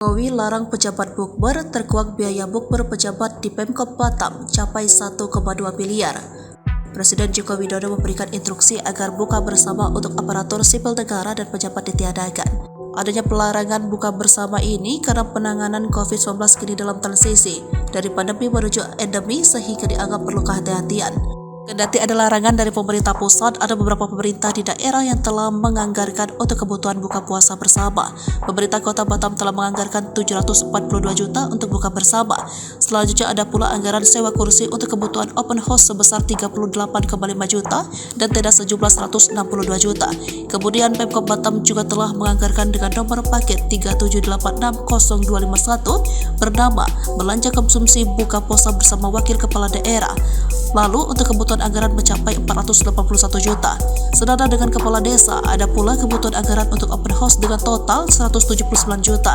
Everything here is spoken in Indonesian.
Jokowi larang pejabat bukber, terkuak biaya bukber pejabat di Pemkot Batam capai 1,2 miliar. Presiden Joko Widodo memberikan instruksi agar buka bersama untuk aparatur sipil negara dan pejabat ditiadakan. Adanya pelarangan buka bersama ini karena penanganan COVID-19 kini dalam transisi dari pandemi menuju endemi sehingga dianggap perlu kehati-hatian. Kendati ada larangan dari pemerintah pusat, ada beberapa pemerintah di daerah yang telah menganggarkan untuk kebutuhan buka puasa bersama. Pemerintah Kota Batam telah menganggarkan 742 juta untuk buka bersama. Selanjutnya ada pula anggaran sewa kursi untuk kebutuhan open house sebesar 38,5 juta dan tenda sejumlah 162 juta. Kemudian Pemkot Batam juga telah menganggarkan dengan nomor paket 3786051 bernama belanja konsumsi buka puasa bersama wakil kepala daerah. Lalu untuk kebutuhan anggaran mencapai 481 juta. Senada dengan kepala desa, ada pula kebutuhan anggaran untuk open house dengan total 179 juta.